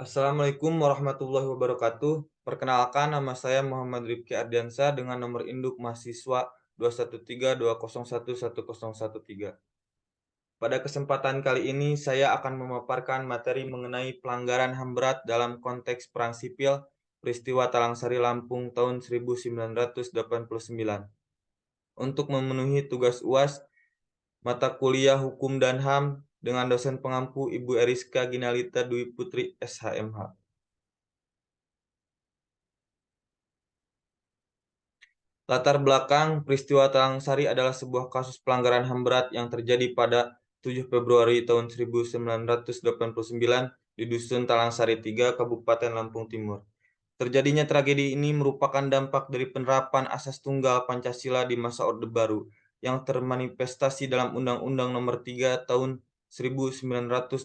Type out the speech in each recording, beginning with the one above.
Assalamualaikum warahmatullahi wabarakatuh. Perkenalkan, nama saya Muhammad Rifki Ardiansa dengan nomor induk mahasiswa 21320110113. Pada kesempatan kali ini, saya akan memaparkan materi mengenai pelanggaran HAM berat dalam konteks Perang Sipil peristiwa Talang Sari Lampung tahun 1989. Untuk memenuhi tugas UAS, mata kuliah Hukum dan HAM dengan dosen pengampu Ibu Eriska Ginalita Dwi Putri SHMH. Latar belakang peristiwa Talang Sari adalah sebuah kasus pelanggaran HAM berat yang terjadi pada 7 Februari tahun 1989 di Dusun Talang Sari 3, Kabupaten Lampung Timur. Terjadinya tragedi ini merupakan dampak dari penerapan asas tunggal Pancasila di masa Orde Baru yang termanifestasi dalam Undang-Undang Nomor 3 Tahun 1985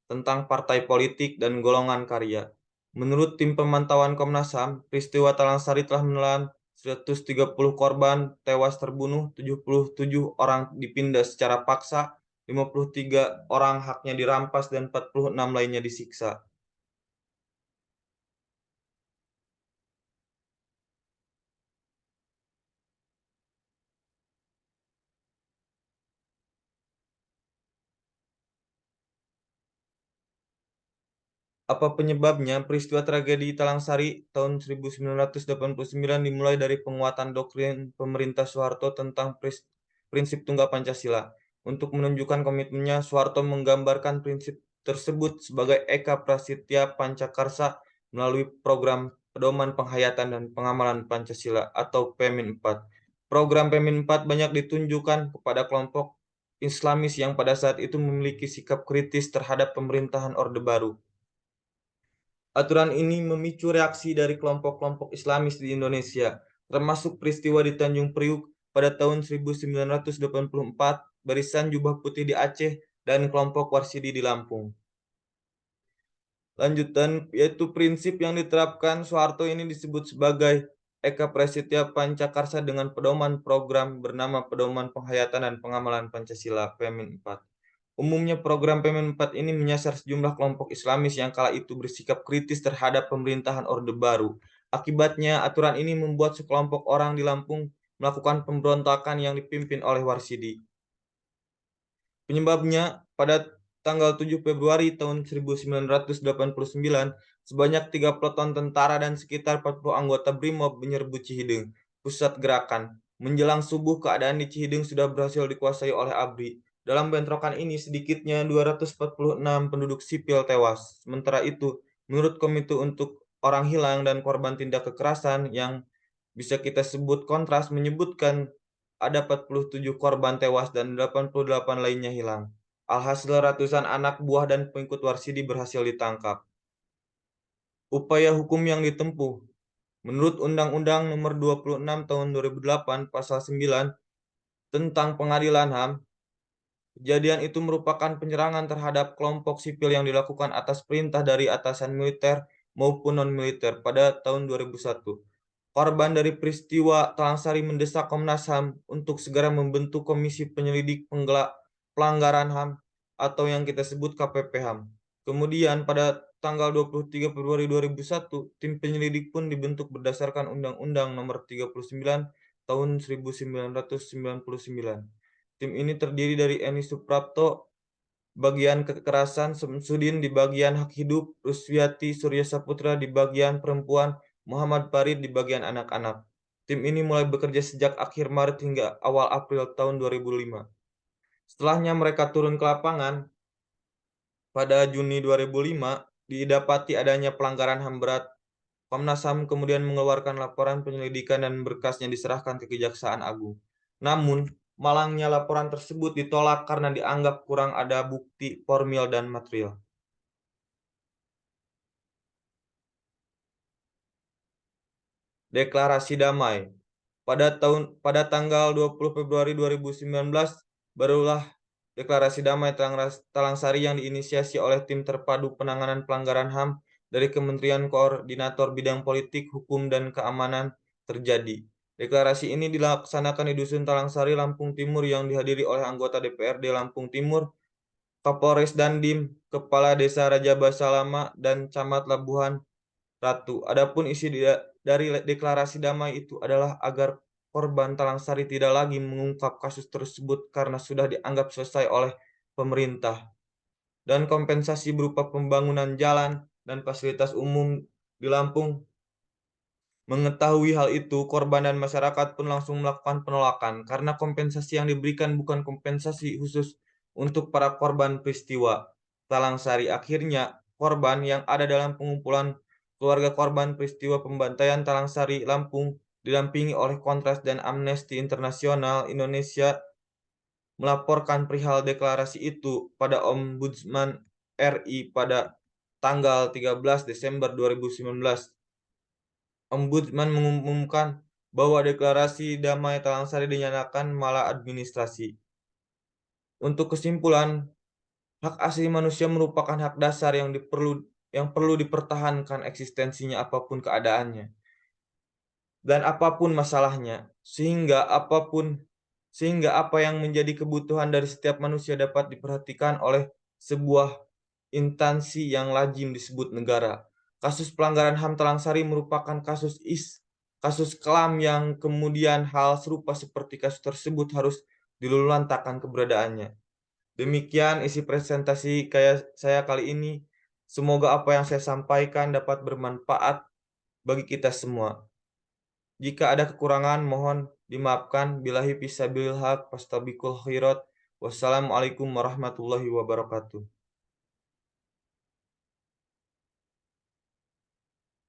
tentang partai politik dan golongan karya. Menurut tim pemantauan Komnas HAM, peristiwa Talang Sari telah menelan 130 korban tewas terbunuh, 77 orang dipindah secara paksa, 53 orang haknya dirampas, dan 46 lainnya disiksa. Apa penyebabnya? Peristiwa tragedi Talang Sari tahun 1989 dimulai dari penguatan doktrin pemerintah Soeharto tentang prinsip tunggal Pancasila. Untuk menunjukkan komitmennya, Soeharto menggambarkan prinsip tersebut sebagai Eka Prasetya Pancakarsa melalui program Pedoman Penghayatan dan Pengamalan Pancasila atau PEMIN 4. Program PEMIN 4 banyak ditunjukkan kepada kelompok Islamis yang pada saat itu memiliki sikap kritis terhadap pemerintahan Orde Baru. Aturan ini memicu reaksi dari kelompok-kelompok Islamis di Indonesia, termasuk peristiwa di Tanjung Priuk pada tahun 1984, Barisan Jubah Putih di Aceh, dan kelompok Warsidi di Lampung. Lanjutan, yaitu prinsip yang diterapkan Soeharto ini disebut sebagai Eka Prasetya Pancakarsa dengan pedoman program bernama Pedoman Penghayatan dan Pengamalan Pancasila PEMIN 4. Umumnya program PEMIN 4 ini menyasar sejumlah kelompok Islamis yang kala itu bersikap kritis terhadap pemerintahan Orde Baru. Akibatnya, aturan ini membuat sekelompok orang di Lampung melakukan pemberontakan yang dipimpin oleh Warsidi. Penyebabnya, pada tanggal 7 Februari tahun 1989, sebanyak 3 peleton tentara dan sekitar 40 anggota BRIMOB menyerbu Cihideng, pusat gerakan. Menjelang subuh, keadaan di Cihideng sudah berhasil dikuasai oleh ABRI. Dalam bentrokan ini, sedikitnya 246 penduduk sipil tewas. Sementara itu, menurut Komite untuk Orang Hilang dan Korban Tindak Kekerasan yang bisa kita sebut Kontras menyebutkan ada 47 korban tewas dan 88 lainnya hilang. Alhasil ratusan anak buah dan pengikut Warsidi berhasil ditangkap. Upaya hukum yang ditempuh. Menurut Undang-Undang Nomor 26 Tahun 2008 Pasal 9 tentang Pengadilan HAM, kejadian itu merupakan penyerangan terhadap kelompok sipil yang dilakukan atas perintah dari atasan militer maupun non-militer pada tahun 2001. Korban dari peristiwa Talang Sari mendesak Komnas HAM untuk segera membentuk Komisi Penyelidik Pelanggaran HAM atau yang kita sebut KPP HAM. Kemudian pada tanggal 23 Februari 2001, tim penyelidik pun dibentuk berdasarkan Undang-Undang Nomor 39 Tahun 1999. Tim ini terdiri dari Eni Suprapto, bagian kekerasan, Samsudin di bagian hak hidup, Ruswiati Surya Saputra di bagian perempuan, Muhammad Farid di bagian anak-anak. Tim ini mulai bekerja sejak akhir Maret hingga awal April tahun 2005. Setelahnya mereka turun ke lapangan pada Juni 2005, didapati adanya pelanggaran HAM berat. Komnas HAM kemudian mengeluarkan laporan penyelidikan dan berkasnya diserahkan ke Kejaksaan Agung. Namun, malangnya laporan tersebut ditolak karena dianggap kurang ada bukti formil dan material. Deklarasi damai. Pada tanggal 20 Februari 2019, barulah deklarasi damai Talang Sari yang diinisiasi oleh tim terpadu penanganan pelanggaran HAM dari Kementerian Koordinator Bidang Politik, Hukum, dan Keamanan terjadi. Deklarasi ini dilaksanakan di Dusun Talang Sari, Lampung Timur yang dihadiri oleh anggota DPRD Lampung Timur, Kapolres Dandim, Kepala Desa Raja Basalama, dan Camat Labuhan Ratu. Adapun isi dari deklarasi damai itu adalah agar korban Talang Sari tidak lagi mengungkap kasus tersebut karena sudah dianggap selesai oleh pemerintah, dan kompensasi berupa pembangunan jalan dan fasilitas umum di Lampung. Mengetahui hal itu, korban dan masyarakat pun langsung melakukan penolakan karena kompensasi yang diberikan bukan kompensasi khusus untuk para korban peristiwa Talang Sari. Akhirnya, korban yang ada dalam pengumpulan keluarga korban peristiwa pembantaian Talang Sari, Lampung, didampingi oleh Kontras dan Amnesty Internasional Indonesia melaporkan perihal deklarasi itu pada Ombudsman RI pada tanggal 13 Desember 2019. Ombudsman mengumumkan bahwa deklarasi damai Talang Sari dinyatakan maladministrasi. Untuk kesimpulan, hak asasi manusia merupakan hak dasar yang perlu dipertahankan eksistensinya apapun keadaannya dan apapun masalahnya, sehingga apa yang menjadi kebutuhan dari setiap manusia dapat diperhatikan oleh sebuah instansi yang lazim disebut negara. Kasus pelanggaran HAM Talang Sari merupakan kasus kelam yang kemudian hal serupa seperti kasus tersebut harus dilululantakkan keberadaannya. Demikian isi presentasi saya kali ini. Semoga apa yang saya sampaikan dapat bermanfaat bagi kita semua. Jika ada kekurangan, mohon dimaafkan. Billahi fisabilil haq, fastabikul khairat. Wassalamualaikum warahmatullahi wabarakatuh.